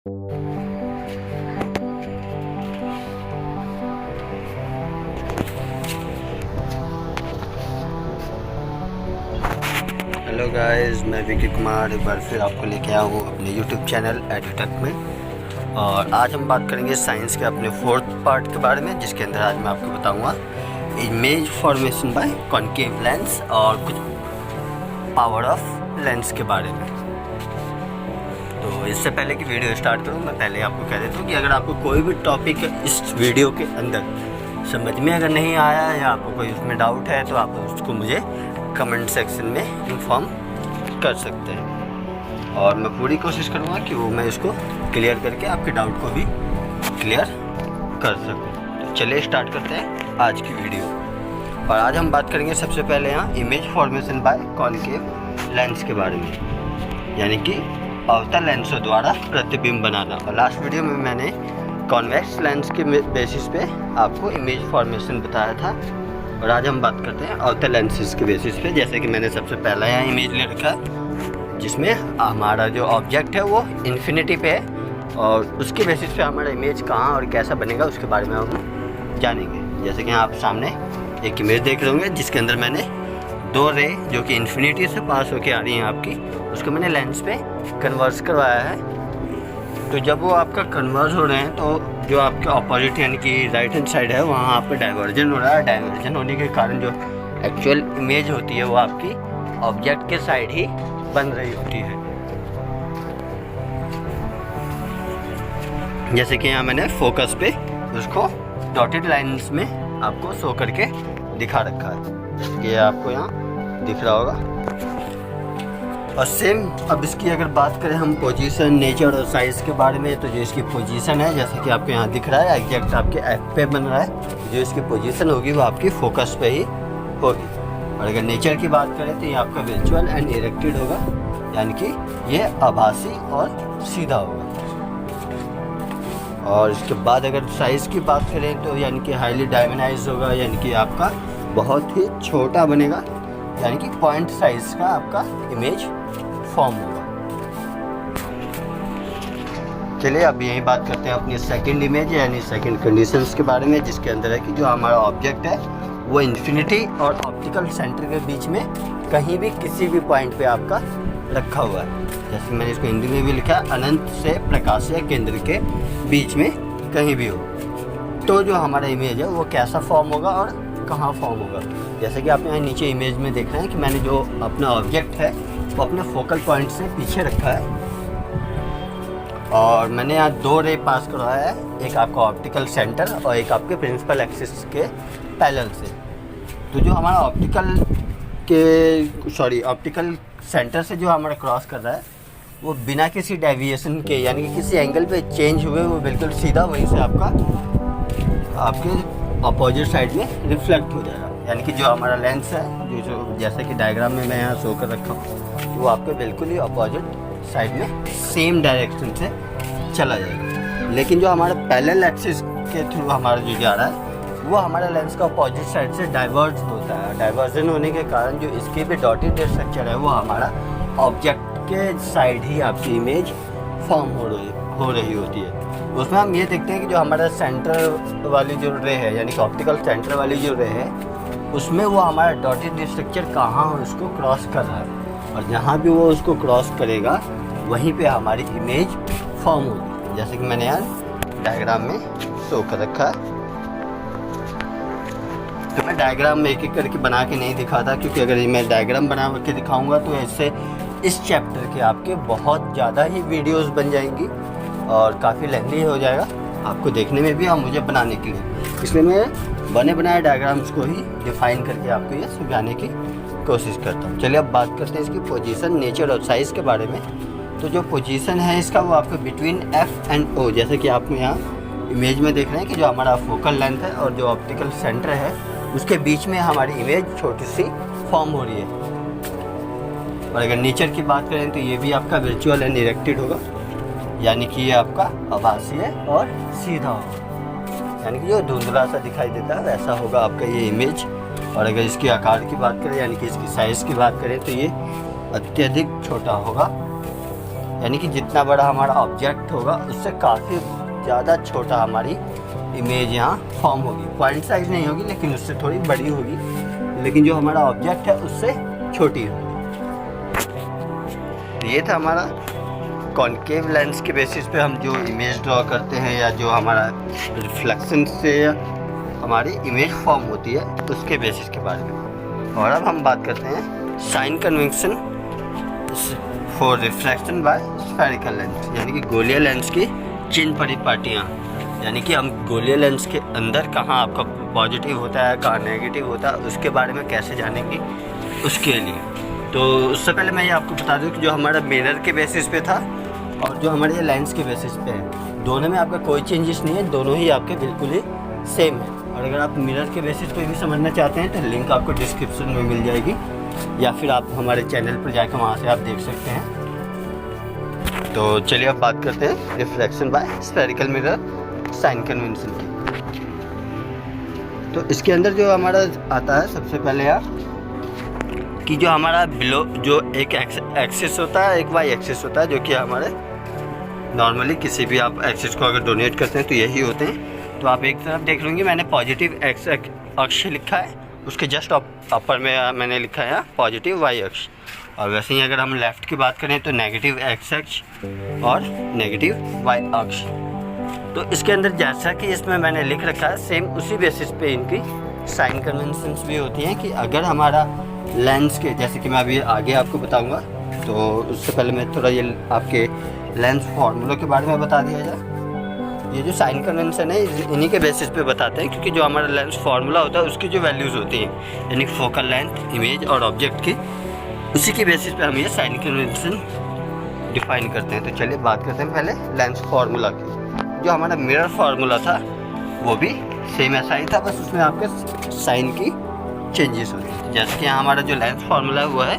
Hello guys, मैं विकी कुमार एक बार फिर आपको लेके आया हूँ अपने यूट्यूब चैनल एडुटेक में। और आज हम बात करेंगे साइंस के अपने फोर्थ पार्ट के बारे में, जिसके अंदर आज मैं आपको बताऊँगा image formation by concave lens और कुछ पावर ऑफ लेंस के बारे में। तो इससे पहले कि वीडियो स्टार्ट करूँ, मैं पहले आपको कह देता हूँ कि अगर आपको कोई भी टॉपिक इस वीडियो के अंदर समझ में अगर नहीं आया या आपको कोई उसमें डाउट है तो आप उसको मुझे कमेंट सेक्शन में इन्फॉर्म कर सकते हैं और मैं पूरी कोशिश करूँगा कि वो मैं इसको क्लियर करके आपके डाउट को भी क्लियर कर सकूँ। तो चलिए स्टार्ट करते हैं आज की वीडियो। और आज हम बात करेंगे सबसे पहले यहाँ image formation by concave lens के बारे में, यानी कि अवतल लेंसों द्वारा प्रतिबिंब बनाना। और लास्ट वीडियो में मैंने कॉन्वेक्स लेंस के बेसिस पे आपको इमेज फॉर्मेशन बताया था। और आज हम बात करते हैं अवतल लेंसेज के बेसिस पे। जैसे कि मैंने सबसे पहला यहाँ इमेज ले रखा है, जिसमें हमारा जो ऑब्जेक्ट है वो इन्फिनिटी पे है और उसके बेसिस पे हमारा इमेज कहाँ और कैसा बनेगा उसके बारे में हम जानेंगे। जैसे कि आप सामने एक इमेज देख रहे होंगे जिसके अंदर मैंने दो रे जो कि इन्फिनिटी से पास होके आ रही हैं आपकी, उसको मैंने लेंस पे कन्वर्स करवाया है। तो जब वो आपका कन्वर्स हो रहे हैं तो जो आपके ऑपोजिट यानी कि राइट हैंड साइड है वहाँ आप पे डाइवर्जन हो रहा है। डाइवर्जन होने के कारण जो एक्चुअल इमेज होती है वो आपकी ऑब्जेक्ट के साइड ही बन रही होती है। जैसे कि यहाँ मैंने फोकस पे उसको डॉटेड लाइंस में आपको शो करके दिखा रखा है, ये आपको यहाँ दिख रहा होगा। और सेम अब इसकी अगर बात करें हम पोजीशन, नेचर और साइज़ के बारे में, तो जो इसकी पोजीशन है जैसे कि आपको यहाँ दिख रहा है एग्जैक्ट आपके एफ पे बन रहा है, जो इसकी पोजीशन होगी वो आपकी फोकस पे ही होगी। और अगर नेचर की बात करें तो ये आपका विजुअल एंड इरेक्टेड होगा, यानी कि ये आभासी और सीधा होगा। और इसके बाद अगर साइज़ की बात करें तो यानी कि हाईली डायमेंडाइज होगा, यानी कि आपका बहुत ही छोटा बनेगा, यानी कि पॉइंट साइज़ का आपका इमेज फॉर्म होगा। चलिए अब यही बात करते हैं अपनी सेकंड इमेज यानी सेकंड कंडीशंस के बारे में, जिसके अंदर है कि जो हमारा ऑब्जेक्ट है वो इन्फिनिटी और ऑप्टिकल सेंटर के बीच में कहीं भी किसी भी पॉइंट पे आपका रखा हुआ है। जैसे मैंने इसको हिंदी में भी लिखा है, अनंत से प्रकाशीय केंद्र के बीच में कहीं भी हो। तो जो हमारा इमेज है वो कैसा फॉर्म होगा और कहाँ फॉर्म होगा। जैसे कि आप यहाँ नीचे इमेज में देख रहे हैं कि मैंने जो अपना ऑब्जेक्ट है वो अपने फोकल पॉइंट से पीछे रखा है और मैंने यहाँ दो रे पास करवाया है, एक आपका ऑप्टिकल सेंटर और एक आपके प्रिंसिपल एक्सिस के पैरेलल से। तो जो हमारा ऑप्टिकल सेंटर से जो हमारा क्रॉस कर रहा है वो बिना किसी डेविएशन के यानी कि किसी एंगल पे चेंज हुए वो बिल्कुल सीधा वहीं से आपके अपोजिट साइड में रिफ्लेक्ट हो जाएगा। यानी कि जो हमारा लेंस है जो जैसे कि डायग्राम में मैं यहाँ शो कर रखा हूँ वो आपके बिल्कुल ही अपोजिट साइड में सेम डायरेक्शन से चला जाएगा। लेकिन जो हमारा पैरेलल एक्सिस के थ्रू हमारा जो जा रहा है वो हमारा लेंस का अपोजिट साइड से डाइवर्ज होता है। डाइवर्जन होने के कारण जो इसके भी डॉटेड स्ट्रक्चर है वो हमारा ऑब्जेक्ट के साइड ही आपकी इमेज फॉर्म हो रही होती है। उसमें हम ये देखते हैं कि जो हमारा सेंटर वाली जो रे है यानी कि ऑप्टिकल सेंटर वाली जो रे है उसमें वो हमारा डॉटेड स्ट्रक्चर कहाँ उसको क्रॉस कर रहा है और जहाँ भी वो उसको क्रॉस करेगा वहीं पे हमारी इमेज फॉर्म होगी। जैसे कि मैंने यहाँ डायग्राम में शो कर रखा है। तो मैं डायग्राम में एक एक करके बना के नहीं दिखाता, क्योंकि अगर मैं डायग्राम बना के दिखाऊंगा तो इससे इस चैप्टर के आपके बहुत ज़्यादा ही वीडियोस बन जाएंगी और काफ़ी लेंथी हो जाएगा आपको देखने में भी और मुझे बनाने के लिए। इसलिए मैं बने बनाए डायग्राम्स को ही डिफाइन करके आपको ये समझाने की कोशिश करता हूँ। चलिए अब बात करते हैं इसकी पोजीशन, नेचर और साइज़ के बारे में। तो जो पोजीशन है इसका वो आपको बिटवीन एफ एंड ओ, जैसे कि आप यहाँ इमेज में देख रहे हैं कि जो हमारा फोकल लेंथ है और जो ऑप्टिकल सेंटर है उसके बीच में हमारी इमेज छोटी सी फॉर्म हो रही है। और अगर नेचर की बात करें तो ये भी आपका वर्चुअल एंड इरेक्टेड होगा, यानी कि ये आपका आभासी है और सीधा होगा, यानी कि जो धुंधला सा दिखाई देता है वैसा होगा आपका ये इमेज। और अगर इसके आकार की बात करें यानी कि इसकी साइज़ की बात करें तो ये अत्यधिक छोटा होगा यानी कि जितना बड़ा हमारा ऑब्जेक्ट होगा उससे काफ़ी ज़्यादा छोटा हमारी इमेज यहाँ फॉर्म होगी। पॉइंट साइज नहीं होगी लेकिन उससे थोड़ी बड़ी होगी, लेकिन जो हमारा ऑब्जेक्ट है उससे छोटी होगी। ये था हमारा कॉनकेव लेंस के बेसिस पे हम जो इमेज ड्रॉ करते हैं या जो हमारा रिफ्लेक्शन से हमारी इमेज फॉर्म होती है उसके बेसिस के बारे में। और अब हम बात करते हैं sign convention for reflection by spherical lens, यानी कि गोलीय लेंस की चिन्ह परिपाटियाँ, यानी कि हम गोलीय लेंस के अंदर कहाँ आपका पॉजिटिव होता है कहाँ नेगेटिव होता है उसके बारे में कैसे जानेंगे उसके लिए। तो उससे पहले मैं ये आपको बता दूं कि जो हमारा मिरर के बेसिस पे था और जो हमारे ये लेंस के बेसिस पे है, दोनों में आपका कोई चेंजेस नहीं है, दोनों ही आपके बिल्कुल ही सेम है। और अगर आप मिरर के बेसिस पे भी समझना चाहते हैं तो लिंक आपको डिस्क्रिप्शन में मिल जाएगी, या फिर आप हमारे चैनल पर जाकर वहाँ से आप देख सकते हैं। तो चलिए अब बात करते हैं reflection by spherical mirror sign convention की। तो इसके अंदर जो हमारा आता है सबसे पहले यार कि जो हमारा बिलो जो एक एक्सिस होता है एक वाई एक्सिस होता है, जो कि हमारे नॉर्मली किसी भी आप एक्सिस को अगर डोनेट करते हैं तो यही होते हैं। तो आप एक तरफ देख लेंगे मैंने पॉजिटिव एक्स अक्ष लिखा है, उसके जस्ट अपर में मैंने लिखा है पॉजिटिव वाई अक्ष। और वैसे ही अगर हम लेफ़्ट की बात करें तो नेगेटिव एक्स अक्ष और नेगेटिव वाई अक्ष। तो इसके अंदर जैसा कि इसमें मैंने लिख रखा है सेम उसी बेसिस पे इनकी साइन कन्वेंशंस भी होती हैं कि अगर हमारा लेंस के, जैसे कि मैं अभी आगे आपको बताऊंगा, तो उससे पहले मैं थोड़ा ये आपके लेंस फार्मूला के बारे में बता दिया जाए। ये जो साइन कन्वेंशन है इन्हीं के बेसिस पे बताते हैं, क्योंकि जो हमारा लेंस फार्मूला होता है उसकी जो वैल्यूज़ होती हैं यानी फोकल लेंथ, इमेज और ऑब्जेक्ट की, उसी के बेसिस पे हम ये साइन कन्वेंशन डिफाइन करते हैं। तो चलिए बात करते हैं पहले लेंस फार्मूला की। जो हमारा मिरर फार्मूला था वो भी सेम ऐसा ही था, बस उसमें आपके साइन की चेंजेस होती है। जैसे कि यहाँ हमारा जो लेंस फार्मूला है वो है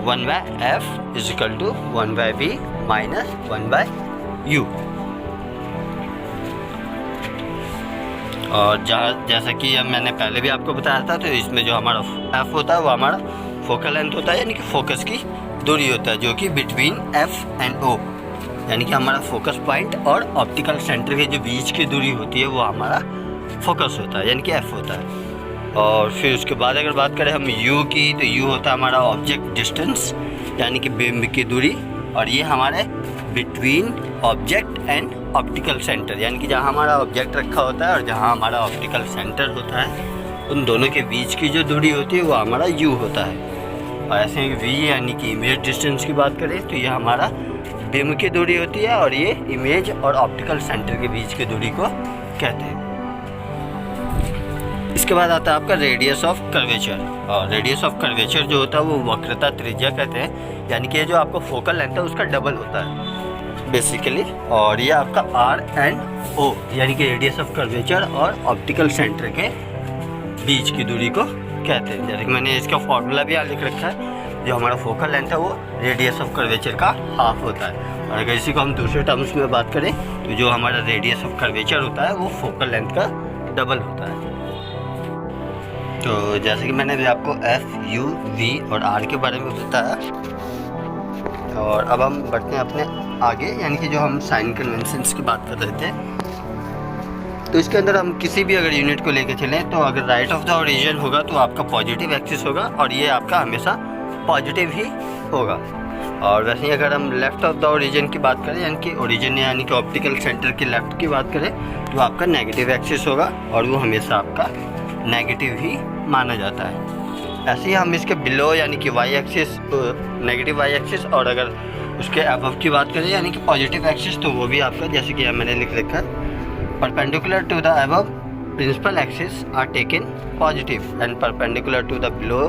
1/f is equal to 1/v minus 1/u। और जैसा कि मैंने पहले भी आपको बताया था, तो इसमें जो हमारा f होता है वो हमारा फोकल लेंथ होता है, यानी कि फोकस की दूरी होता है, जो कि बिटवीन f एंड o, यानी कि हमारा फोकस पॉइंट और ऑप्टिकल सेंटर के जो बीच की दूरी होती है वो हमारा फोकस होता है, यानी कि f होता है। और फिर उसके बाद अगर बात करें हम u की, तो u होता है हमारा ऑब्जेक्ट डिस्टेंस, यानी कि बिंब की दूरी, और ये हमारे between object and optical centre, यानी कि जहाँ हमारा ऑब्जेक्ट रखा होता है और जहाँ हमारा ऑप्टिकल सेंटर होता है उन दोनों के बीच की जो दूरी होती है वो हमारा u होता है। और ऐसे ही v यानी कि इमेज डिस्टेंस की बात करें तो ये हमारा बिंब की दूरी होती है, और ये इमेज और ऑप्टिकल सेंटर के बीच की दूरी को कहते हैं। इसके बाद आता है आपका रेडियस ऑफ कर्वेचर, और रेडियस ऑफ कर्वेचर जो होता है वो वक्रता त्रिज्या कहते हैं, यानी कि जो आपको फोकल लेंथ है उसका डबल होता है बेसिकली। और ये आपका आर एंड ओ, यानी कि रेडियस ऑफ कर्वेचर और ऑप्टिकल सेंटर के बीच की दूरी को कहते हैं। जैसे कि मैंने इसका फॉर्मूला भी यहाँ लिख रखा है, जो हमारा फोकल लेंथ है वो रेडियस ऑफ कर्वेचर का हाफ होता है। और अगर इसी को हम दूसरे टर्म्स में बात करें तो जो हमारा रेडियस ऑफ कर्वेचर होता है वो फोकल लेंथ का डबल होता है। तो जैसे कि मैंने भी आपको एफ, यू, वी और आर के बारे में बताया, और अब हम बढ़ते हैं अपने आगे, यानी कि जो हम साइन कन्वेंशंस की बात कर रहे थे। तो इसके अंदर हम किसी भी अगर यूनिट को लेके चलें तो अगर राइट ऑफ द ओरिजिन होगा तो आपका पॉजिटिव एक्सिस होगा, और ये आपका हमेशा पॉजिटिव ही होगा। और वैसे ही अगर हम लेफ़्ट ऑफ द ओरिजिन की बात करें, यानी कि ओरिजिन यानी कि ऑप्टिकल सेंटर के लेफ़्ट की बात करें, तो आपका नेगेटिव एक्सिस होगा, और वो हमेशा आपका नेगेटिव ही माना जाता है। ऐसे ही हम इसके बिलो यानी कि Y axis, negative Y axis, और अगर उसके अबव की बात करें यानी कि पॉजिटिव एक्सिस, तो वो भी आपका, जैसे कि मैंने लिख रखा है, perpendicular to the above principal axis are taken positive and perpendicular to the below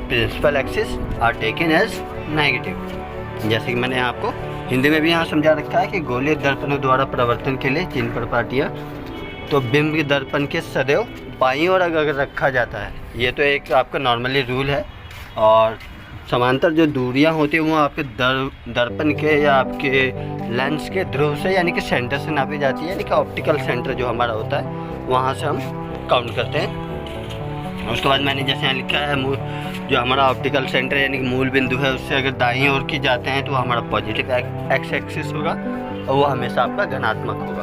principal axis are taken as negative. जैसे कि मैंने आपको हिंदी में भी यहाँ समझा रखा है कि गोलीय दर्पणों द्वारा प्रवर्तन के लिए चिन्ह परिपाटियाँ, तो बिंब दर्पण के सदैव बाईं ओर अगर रखा जाता है, ये तो एक आपका नॉर्मली रूल है। और समांतर जो दूरियां होती हैं वो आपके दर्पण के या आपके लेंस के ध्रुव से यानी कि सेंटर से नापी जाती है, यानी कि ऑप्टिकल सेंटर जो हमारा होता है वहाँ से हम काउंट करते हैं। उसके बाद मैंने जैसे यहाँ लिखा है जो हमारा ऑप्टिकल सेंटर यानी कि मूल बिंदु है उससे अगर दाईं ओर की जाते हैं तो हमारा पॉजिटिव एक्स एक्सिस होगा और वो हमेशा आपका धनात्मक होगा,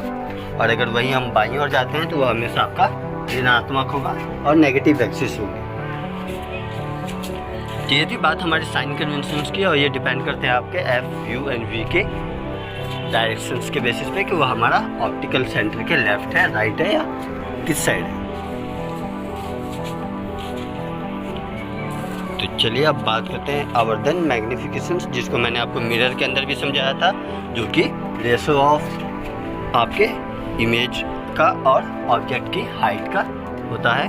और अगर वहीं हम बाईं ओर जाते हैं तो वो हमेशा आपका ऋणात्मक होगा और नेगेटिव एक्सिस होगी। तो ये थी बात हमारी साइन कन्वेंशंस की, और ये डिपेंड करते हैं आपके एफ यू एंड वी के डायरेक्शंस के बेसिस पे कि वो हमारा ऑप्टिकल सेंटर के लेफ्ट है, राइट है या किस साइड है। तो चलिए अब बात करते हैं आवर्धन मैग्निफिकेशंस, जिसको मैंने आपको मिरर के अंदर भी समझाया था, जो कि रेशो ऑफ आपके इमेज का और ऑब्जेक्ट की हाइट का होता है।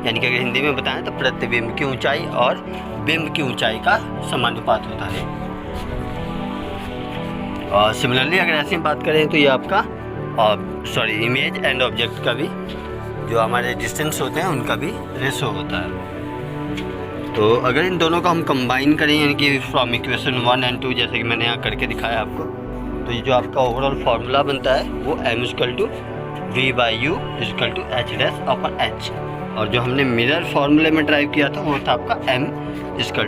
यानी कि अगर हिंदी में बताएं तो प्रतिबिंब की ऊंचाई और बिंब की ऊंचाई का समानुपात होता है। और सिमिलरली अगर ऐसी बात करें तो ये आपका इमेज एंड ऑब्जेक्ट का भी जो हमारे डिस्टेंस होते हैं उनका भी रेशो होता है। तो अगर इन दोनों को हम कंबाइन करें यानी कि फ्रॉम इक्वेशन 1 और 2 जैसे कि मैंने यहाँ करके दिखाया आपको, तो ये जो आपका ओवरऑल फार्मूला बनता है वो m=v/u=h'/h, और जो हमने मिरर फार्मूले में ड्राइव किया था वो था आपका m=-v/u=h'/h।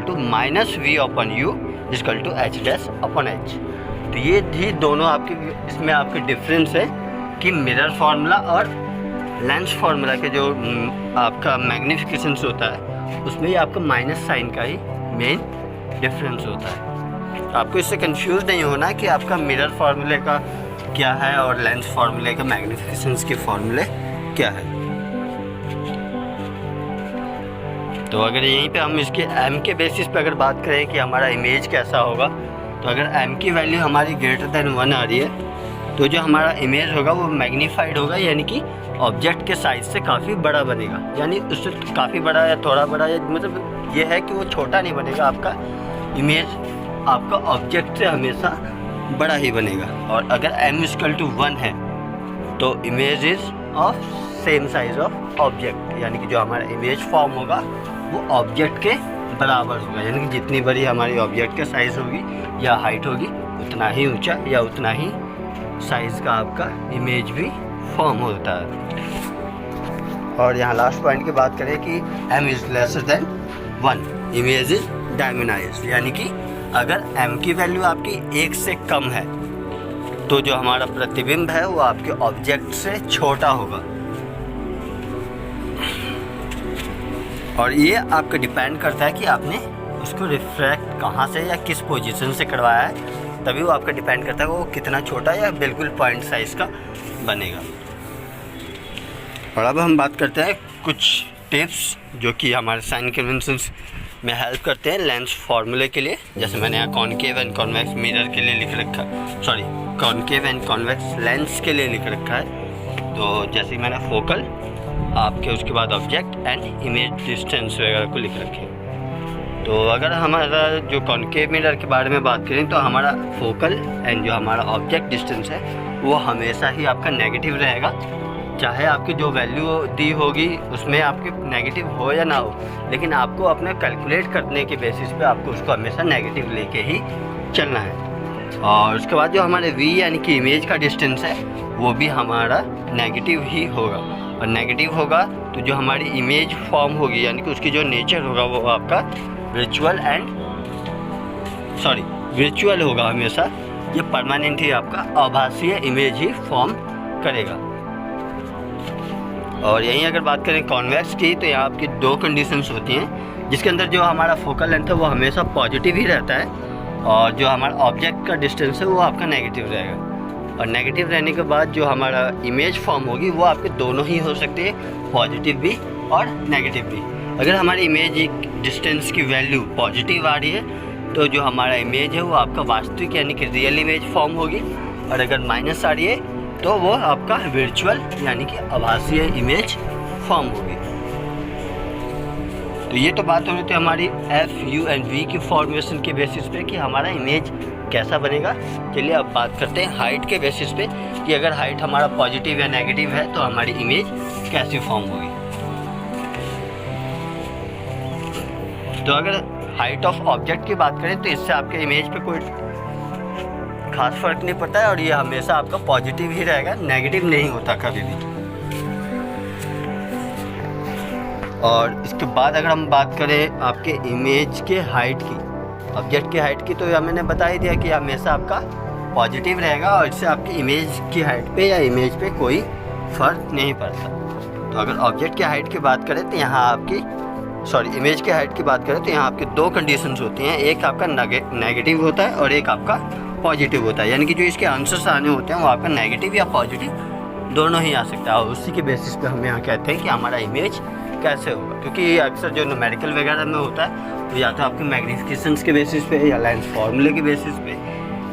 तो ये भी दोनों आपके इसमें आपके डिफरेंस है कि मिरर फार्मूला और लेंस फार्मूला के जो आपका मैग्निफिकेशंस होता है उसमें ही आपका माइनस साइन का ही मेन डिफरेंस होता है। तो आपको इससे कंफ्यूज नहीं होना कि आपका मिरर फार्मूले का क्या है और लेंस फार्मूले का मैग्निफिकेशंस के फार्मूले क्या है। तो अगर यहीं पे हम इसके m के बेसिस पे अगर बात करें कि हमारा इमेज कैसा होगा, तो अगर m की वैल्यू हमारी ग्रेटर देन 1 आ रही है तो जो हमारा इमेज होगा वो मैग्नीफाइड होगा, यानी कि ऑब्जेक्ट के साइज से काफ़ी बड़ा बनेगा। यानी उससे काफ़ी बड़ा या थोड़ा बड़ा या मतलब ये है कि वो छोटा नहीं बनेगा, आपका इमेज आपका ऑब्जेक्ट से हमेशा बड़ा ही बनेगा। और अगर m=1 है तो image is of same size of object, यानी कि जो हमारा इमेज फॉर्म होगा वो ऑब्जेक्ट के बराबर होगा। यानी कि जितनी बड़ी हमारी ऑब्जेक्ट का साइज़ होगी या हाइट होगी उतना ही ऊंचा या उतना ही साइज़ का आपका इमेज भी फॉर्म होता है। और यहाँ लास्ट पॉइंट की बात करें कि m=1 इमेज इज डायमोनाइज्ड, यानी कि अगर m की वैल्यू आपकी 1 से कम है तो जो हमारा प्रतिबिंब है वो आपके ऑब्जेक्ट से छोटा होगा। और ये आपका डिपेंड करता है कि आपने उसको रिफ्रैक्ट कहाँ से या किस पोजीशन से करवाया है, तभी वो आपका डिपेंड करता है वो कितना छोटा या बिल्कुल पॉइंट साइज़ का बनेगा। और अब हम बात करते हैं कुछ टिप्स जो कि हमारे साइन कन्वेंशंस में हेल्प करते हैं लेंस फार्मूले के लिए। जैसे मैंने यहाँ कॉनकेव एंड कॉन्वेक्स मिरर के लिए लिख रखा है, कॉनकेव एंड कॉन्वेक्स लेंस के लिए लिख रखा है। तो जैसे मैंने फोकल आपके उसके बाद ऑब्जेक्ट एंड इमेज डिस्टेंस वगैरह को लिख रखे। तो अगर हमारा जो कॉनकेव मिरर के बारे में बात करें तो हमारा फोकल एंड जो हमारा ऑब्जेक्ट डिस्टेंस है वो हमेशा ही आपका नेगेटिव रहेगा, चाहे आपकी जो वैल्यू दी होगी उसमें आपके नेगेटिव हो या ना हो, लेकिन आपको अपने कैलकुलेट करने के बेसिस पे आपको उसको हमेशा नेगेटिव लेके ही चलना है। और उसके बाद जो हमारे v यानी कि इमेज का डिस्टेंस है वो भी हमारा नेगेटिव ही होगा, और नेगेटिव होगा तो जो हमारी इमेज फॉर्म होगी यानी कि उसकी जो नेचर होगा वो आपका विर्चुअल होगा हमेशा, ये परमानेंट ही आपका आभासीय इमेज ही फॉर्म करेगा। और यहीं अगर बात करें कॉन्वेक्स की तो यहाँ आपकी 2 कंडीशंस होती हैं, जिसके अंदर जो हमारा फोकल लेंथ है वो हमेशा पॉजिटिव ही रहता है और जो हमारा ऑब्जेक्ट का डिस्टेंस है वो आपका नेगेटिव रहेगा। और नेगेटिव रहने के बाद जो हमारा इमेज फॉर्म होगी वो आपके दोनों ही हो सकती है, पॉजिटिव भी और नेगेटिव भी। अगर हमारी इमेज डिस्टेंस की वैल्यू पॉजिटिव आ रही है तो जो हमारा इमेज है वो आपका वास्तविक यानी कि रियल इमेज फॉर्म होगी, और अगर माइनस आ रही है तो वो आपका वर्चुअल यानी कि आभासीय इमेज फॉर्म होगी। तो ये तो बात हो रही थी हमारी एफ यू एंड वी की फॉर्मेशन के बेसिस पे कि हमारा इमेज कैसा बनेगा। चलिए अब बात करते हैं हाइट के बेसिस पे कि अगर हाइट हमारा पॉजिटिव या नेगेटिव है तो हमारी इमेज कैसी फॉर्म होगी। तो अगर हाइट ऑफ ऑब्जेक्ट की बात करें तो इससे आपके इमेज पे कोई खास फर्क नहीं पड़ता है और ये हमेशा आपका पॉजिटिव ही रहेगा, नेगेटिव नहीं होता कभी भी। और इसके बाद अगर हम बात करें आपके इमेज के हाइट की, ऑब्जेक्ट की हाइट की, तो यह मैंने बता ही दिया कि हमेशा आपका पॉजिटिव रहेगा और इससे आपकी इमेज की हाइट पे या इमेज पे कोई फ़र्क नहीं पड़ता। तो अगर ऑब्जेक्ट की हाइट की बात करें तो यहाँ आपकी इमेज की हाइट की बात करें तो यहाँ आपकी दो कंडीशंस होती हैं, एक आपका नेगेटिव होता है और एक आपका पॉजिटिव होता है। यानी कि जो इसके आंसर्स आने होते हैं वो आपका नेगेटिव या पॉजिटिव दोनों ही आ सकता है, और उसी के बेसिस पे हम यहाँ कहते हैं कि हमारा इमेज कैसे होगा। क्योंकि अक्सर जो न्यूमेरिकल वगैरह में होता है तो या तो आपके मैग्निफिकेशंस के बेसिस पे या लेंस फार्मूले के बेसिस पे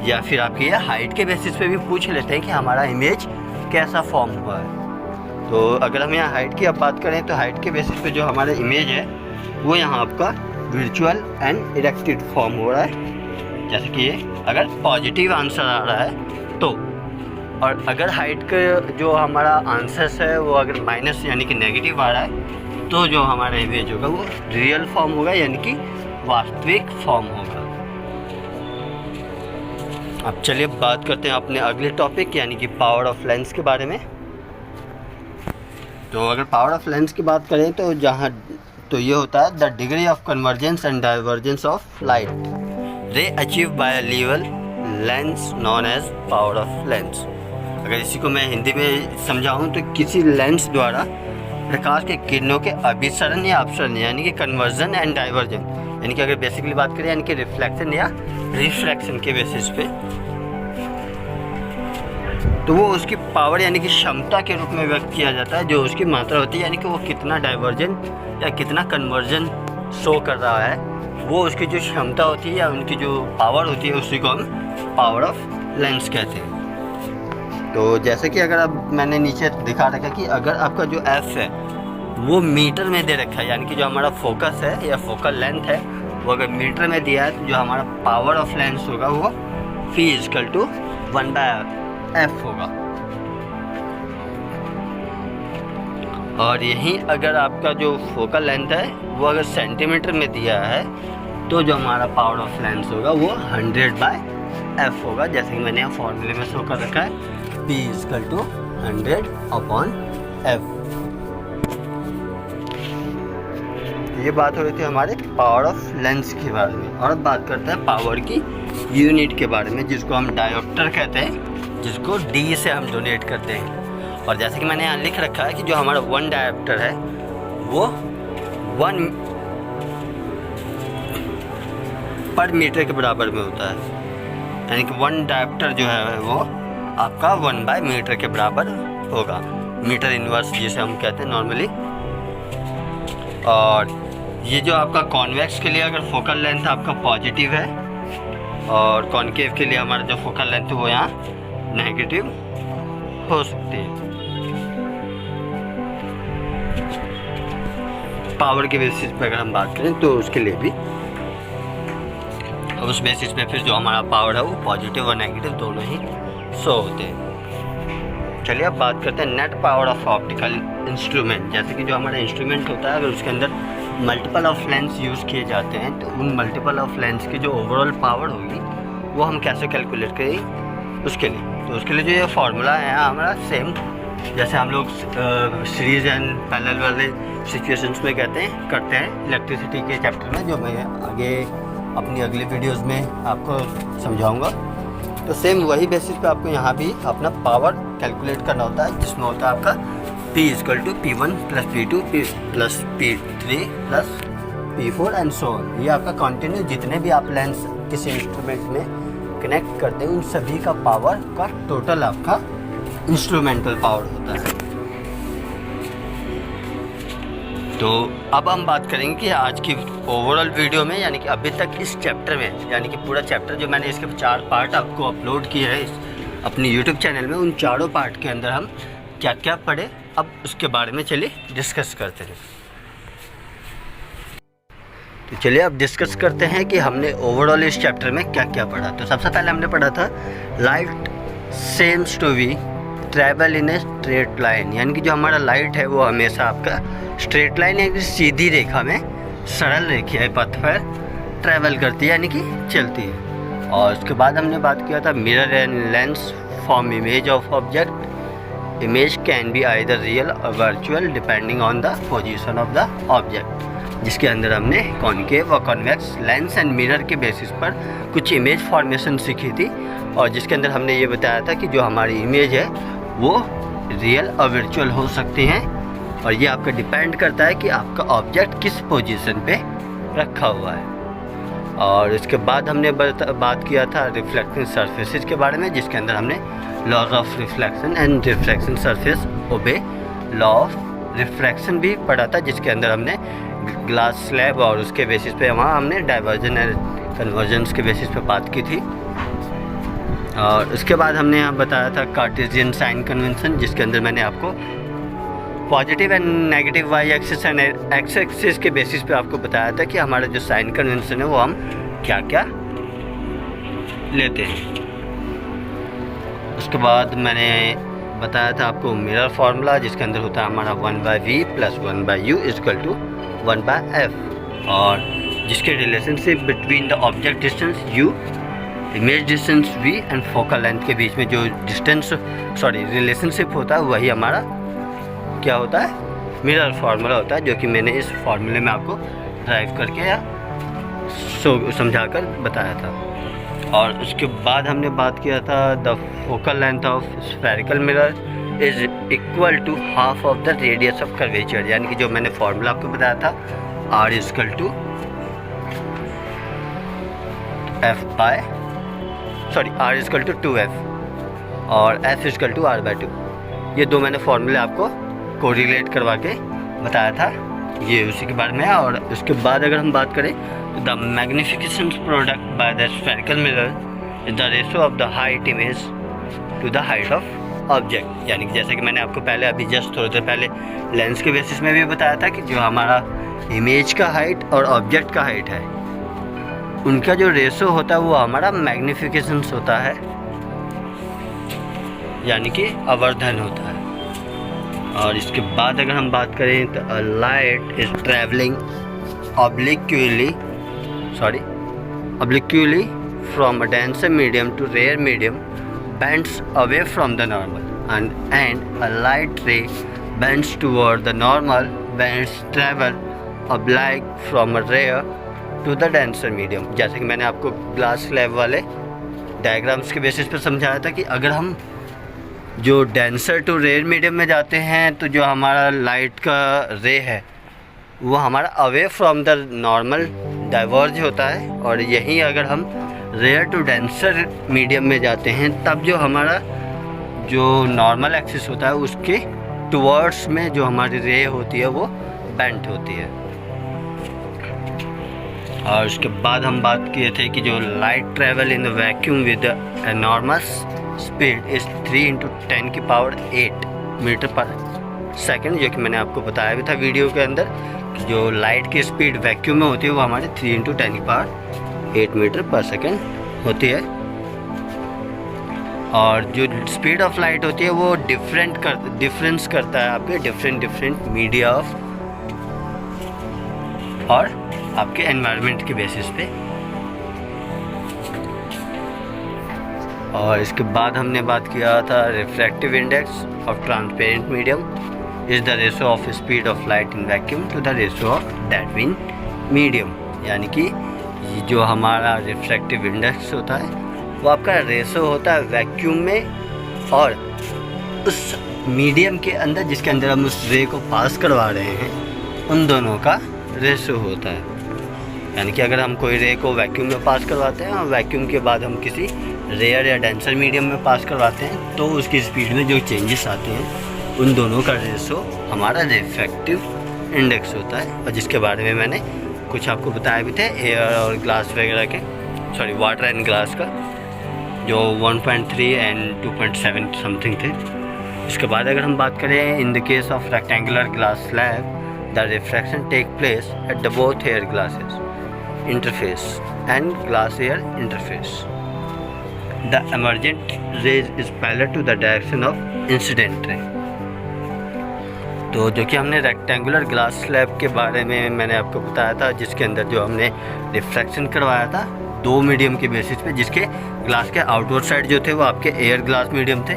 या फिर आपकी हाइट के बेसिस पे भी पूछ लेते हैं कि हमारा इमेज कैसा फॉर्म हुआ है। तो अगर हम यहाँ हाइट की अब बात करें तो हाइट के बेसिस पे जो हमारा इमेज है वो यहाँ आपका वर्चुअल एंड इरेक्टेड फॉर्म हो रहा है, जैसे कि ये अगर पॉजिटिव आंसर आ रहा है तो। और अगर हाइट का जो हमारा आंसर्स है वो अगर माइनस यानी कि नेगेटिव आ रहा है तो जो हमारा इमेज होगा वो रियल फॉर्म होगा, यानी कि वास्तविक फॉर्म होगा। अब चलिए बात करते हैं अपने अगले टॉपिक यानी कि पावर ऑफ लेंस के बारे में। तो अगर पावर ऑफ लेंस की बात करें तो ये होता है the degree of convergence and divergence of light ray achieve by a level lens known as power of lens. अगर इसी को मैं हिंदी में समझाऊं तो किसी लेंस द्वारा प्रकाश के किरणों के अभिसरण या अपसरण यानी कि कन्वर्जन एंड डाइवर्जन, यानी कि अगर बेसिकली बात करें यानी कि रिफ्लेक्शन या रिफ्रैक्शन के बेसिस पे, तो वो उसकी पावर यानी कि क्षमता के रूप में व्यक्त किया जाता है, जो उसकी मात्रा होती है, यानी कि वो कितना डाइवर्जन या कितना कन्वर्जन शो कर रहा है, वो उसकी जो क्षमता होती है या उनकी जो पावर होती है उसी को हम पावर ऑफ लेंस कहते हैं। तो जैसे कि अगर अब मैंने नीचे दिखा रखा कि अगर आपका जो एफ है वो मीटर में दे रखा है, यानी कि जो हमारा फोकस है या फोकल लेंथ है वो अगर मीटर में दिया है तो जो हमारा पावर ऑफ लेंस होगा वो P = 1/f होगा। और यहीं अगर आपका जो फोकल लेंथ है वो अगर सेंटीमीटर में दिया है तो जो हमारा पावर ऑफ लेंस होगा वो 100/f होगा, जैसे कि मैंने यहाँ फॉर्मूले में शो कर रखा है P = 100/f। ये बात हो रही थी हमारे पावर ऑफ लेंस के बारे में। और अब बात करते हैं पावर की यूनिट के बारे में, जिसको हम डायोप्टर कहते हैं, जिसको D से हम डोनेट करते हैं। और जैसे कि मैंने यहाँ लिख रखा है कि जो हमारा 1 डायोप्टर है वो 1 पर मीटर के बराबर में होता है, यानी कि 1 डायोप्टर जो है वो आपका 1/मीटर के बराबर होगा, मीटर इनवर्स जिसे हम कहते हैं नॉर्मली। और ये जो आपका कॉन्वेक्स के लिए अगर फोकल लेंथ आपका पॉजिटिव है और कॉनकेव के लिए हमारा जो फोकल लेंथ है वो यहाँ नेगेटिव हो सकती है। पावर के बेसिस पे अगर हम बात करें तो उसके लिए भी उस बेसिस पे फिर जो हमारा पावर है वो पॉजिटिव और नेगेटिव दोनों ही शो होते हैं। चलिए अब बात करते हैं net power of optical instrument. जैसे कि जो हमारा इंस्ट्रूमेंट होता है अगर उसके अंदर मल्टीपल ऑफ लेंस यूज़ किए जाते हैं तो उन मल्टीपल ऑफ लेंस की जो ओवरऑल पावर होगी वो हम कैसे कैलकुलेट करें उसके लिए। तो उसके लिए जो ये फार्मूला है हमारा सेम जैसे हम लोग सीरीज एंड पैरेलल वाले सिचुएशंस में करते हैं इलेक्ट्रिसिटी के चैप्टर में, जो मैं आगे अपनी अगली वीडियोस में आपको समझाऊंगा। तो सेम वही बेसिस पे आपको यहाँ भी अपना पावर कैलकुलेट करना होता है, जिसमें होता है आपका P = P1 + P2 + P3 + P4 and so on. ये आपका कंटिन्यू जितने भी आप लेंस किसी इंस्ट्रूमेंट में कनेक्ट करते हैं उन सभी का पावर का टोटल आपका इंस्ट्रूमेंटल पावर होता है। तो अब हम बात करेंगे कि आज की ओवरऑल वीडियो में, यानी कि अभी तक इस चैप्टर में, यानी कि पूरा चैप्टर जो मैंने इसके 4 पार्ट आपको अपलोड किए हैं अपनी यूट्यूब चैनल में, उन चारों पार्ट के अंदर हम क्या क्या पढ़े अब उसके बारे में चलिए डिस्कस करते हैं। तो चलिए अब डिस्कस करते हैं कि हमने ओवरऑल इस चैप्टर में क्या क्या पढ़ा। तो सबसे पहले हमने पढ़ा था light seems to be travel in a straight line, यानी कि जो हमारा लाइट है वो हमेशा आपका स्ट्रेट लाइन यानी सीधी रेखा में सरल रेखीय पथ पर ट्रैवल करती है, यानी कि चलती है। और उसके बाद हमने बात किया था mirror and lens form image of object image can be either real और virtual depending on the position of the object, जिसके अंदर हमने कॉन्केव और कॉन्वेक्स लेंस एंड मिरर के बेसिस पर कुछ इमेज फॉर्मेशन सीखी थी, और जिसके अंदर हमने ये बताया था कि जो हमारी इमेज है वो रियल और वर्चुअल हो सकती हैं, और ये आपका डिपेंड करता है कि आपका ऑब्जेक्ट किस पोजीशन पे रखा हुआ है। और इसके बाद हमने बात किया था रिफ्लेक्टिंग सरफेसेस के बारे में, जिसके अंदर हमने laws of reflection and refraction surface obey law of refraction भी पढ़ा था, जिसके अंदर हमने ग्लास स्लैब और उसके बेसिस पे वहाँ हमने डाइवर्जन एंड कन्वर्जेंस के बेसिस पे बात की थी। और उसके बाद हमने यहाँ बताया था कार्टेशियन साइन कन्वेंशन, जिसके अंदर मैंने आपको positive and negative Y axis and X axis के बेसिस पे आपको बताया था कि हमारा जो साइन कन्वेंशन है वो हम क्या क्या लेते हैं। उसके बाद मैंने बताया था आपको मिरर फार्मूला, जिसके अंदर होता है हमारा 1/v + 1/u = 1/f, और जिसके relationship between the object distance u, image distance v and focal length के बीच में जो रिलेशनशिप होता है वही हमारा क्या होता है, मिरर फार्मूला होता है, जो कि मैंने इस फार्मूले में आपको ड्राइव करके या समझा कर बताया था। और उसके बाद हमने बात किया था the focal length of spherical mirror is equal to half of the radius of curvature, यानी कि जो मैंने फार्मूला आपको बताया था r = 2f और f = r/2। ये दो मैंने फार्मूले आपको कोरिलेट करवा के बताया था, ये उसी के बारे में है। और उसके बाद अगर हम बात करें तो the magnification product by the spherical mirror is the ratio of the height image to the height of object, यानी कि जैसे कि मैंने आपको पहले अभी जस्ट थोड़ी देर पहले लेंस के बेसिस में भी बताया था कि जो हमारा इमेज का हाइट और ऑब्जेक्ट का हाइट है उनका जो रेशो होता है वो हमारा मैग्निफिकेशन होता है, यानी कि आवर्धन होता है। और इसके बाद अगर हम बात करें तो light is travelling obliquely from a denser medium to rare medium bends away from the normal, and a light ray bends toward the normal bends travel oblique from a rare to the denser medium। जैसे कि मैंने आपको glass slab वाले diagrams के basis पर समझाया था कि अगर हम जो डेंसर टू रेयर मीडियम में जाते हैं तो जो हमारा लाइट का रे है वो हमारा away from the normal diverge होता है, और यहीं अगर हम रेयर टू डेंसर मीडियम में जाते हैं तब जो हमारा जो नॉर्मल एक्सिस होता है उसके टुवर्ड्स में जो हमारी रे होती है वो बेंट होती है। और उसके बाद हम बात किए थे कि जो light travel in the vacuum with enormous speed is 3 × 10⁸ metre per second, जो कि मैंने आपको बताया भी था वीडियो के अंदर कि जो लाइट की स्पीड वैक्यूम में होती है वो हमारे 3 × 10⁸ मीटर/सेकंड होती है। और जो स्पीड ऑफ लाइट होती है वो डिफरेंस करता है आपके डिफरेंट मीडिया ऑफ और आपके एनवायरनमेंट के बेसिस पे। और इसके बाद हमने बात किया था refractive index of transparent medium is the ratio of speed of light in vacuum to the ratio of that in medium, यानी कि जो हमारा रिफ्रैक्टिव इंडेक्स होता है वो आपका रेशो होता है वैक्यूम में और उस मीडियम के अंदर जिसके अंदर हम उस रे को पास करवा रहे हैं उन दोनों का रेशो होता है। यानी कि अगर हम कोई रे को वैक्यूम में पास करवाते हैं और वैक्यूम के बाद हम किसी रेयर या डेंसर मीडियम में पास करवाते हैं तो उसकी स्पीड में जो चेंजेस आते हैं उन दोनों का रेशो हमारा रिफ्रैक्टिव इंडेक्स होता है, और जिसके बारे में मैंने कुछ आपको बताया भी थे एयर और ग्लास वगैरह के वाटर एंड ग्लास का, जो 1.3 एंड 2.7 समथिंग थे। इसके बाद अगर हम बात करें in the case of rectangular glass slab the refraction take place at the both air glasses interface and glass air interface. The emergent rays is parallel to the direction of incident ray। तो जो कि हमने rectangular glass slab के बारे में मैंने आपको बताया था, जिसके अंदर जो हमने रिफ्रैक्शन करवाया था दो मीडियम के बेसिस पे, जिसके ग्लास के आउटवर्ड साइड जो थे वो आपके एयर ग्लास मीडियम थे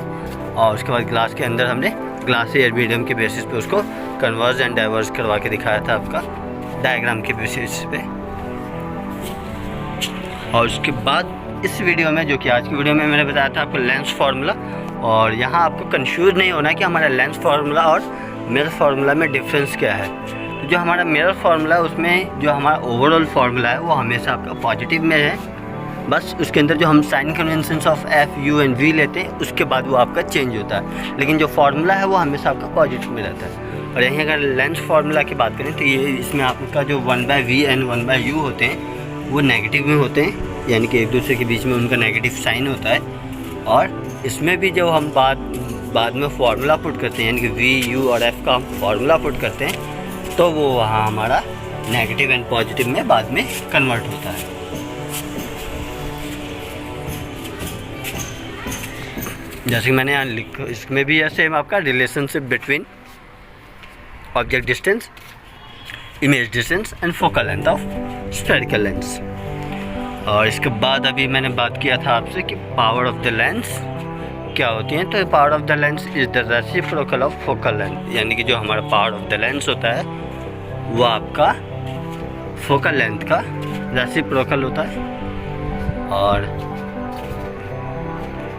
और उसके बाद ग्लास के अंदर हमने ग्लास से मीडियम के बेसिस पे उसको कन्वर्ज एंड डाइवर्स करवा के दिखाया था आपका डायग्राम के बेसिस पे। और उसके बाद इस वीडियो में, जो कि आज की वीडियो में मैंने बताया था आपको लेंस फार्मूला, और यहाँ आपको कंफ्यूज नहीं होना कि हमारा लेंस फार्मूला और मिरर फार्मूला में डिफरेंस क्या है। तो जो हमारा मिरर फार्मूला है उसमें जो हमारा ओवरऑल फार्मूला है वो हमेशा आपका पॉजिटिव में है, बस उसके अंदर जो हम sign conventions of F U and V लेते हैं उसके बाद वो आपका चेंज होता है, लेकिन जो फार्मूला है वो हमेशा आपका पॉजिटिव में रहता है। और यहीं अगर लेंस फार्मूला की बात करें तो ये इसमें आपका जो 1/v एंड 1/u होते हैं वो नेगेटिव में होते हैं, यानी कि एक दूसरे के बीच में उनका नेगेटिव साइन होता है। और इसमें भी जब हम बाद में फार्मूला पुट करते हैं, यानी कि वी यू और एफ का हम फार्मूला पुट करते हैं, तो वो वहाँ हमारा नेगेटिव एंड पॉजिटिव में बाद में कन्वर्ट होता है। जैसे कि मैंने यहाँ लिखा, इसमें भी है सेम आपका relationship between object distance, image distance and focal length of spherical lens. और इसके बाद अभी मैंने बात किया था आपसे कि पावर ऑफ द लेंस क्या होती है। तो power of the lens is the reciprocal of focal length, यानी कि जो हमारा पावर ऑफ द लेंस होता है वो आपका फोकल लेंथ का रेसिप्रोकल होता है। और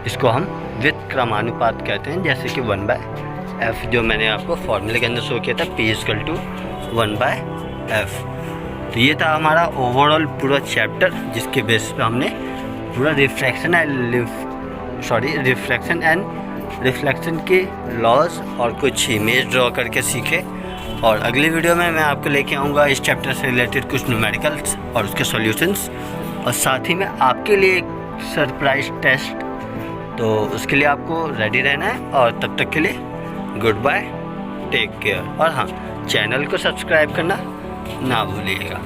इसको हम विथ क्रमानुपात कहते हैं, जैसे कि 1/f, जो मैंने आपको फॉर्मूले के अंदर शो किया था, P = 1/f। तो ये था हमारा ओवरऑल पूरा चैप्टर, जिसके बेस पे हमने पूरा रिफ्रैक्शन एंड रिफ्लेक्शन के लॉज और कुछ इमेज ड्रॉ करके सीखे। और अगली वीडियो में मैं आपको लेके आऊँगा इस चैप्टर से रिलेटेड कुछ न्यूमेरिकल्स और उसके सॉल्यूशंस, और साथ ही में आपके लिए एक सरप्राइज टेस्ट। तो उसके लिए आपको रेडी रहना है, और तब तक के लिए गुड बाय, टेक केयर। और हाँ, चैनल को सब्सक्राइब करना ना भूलिएगा।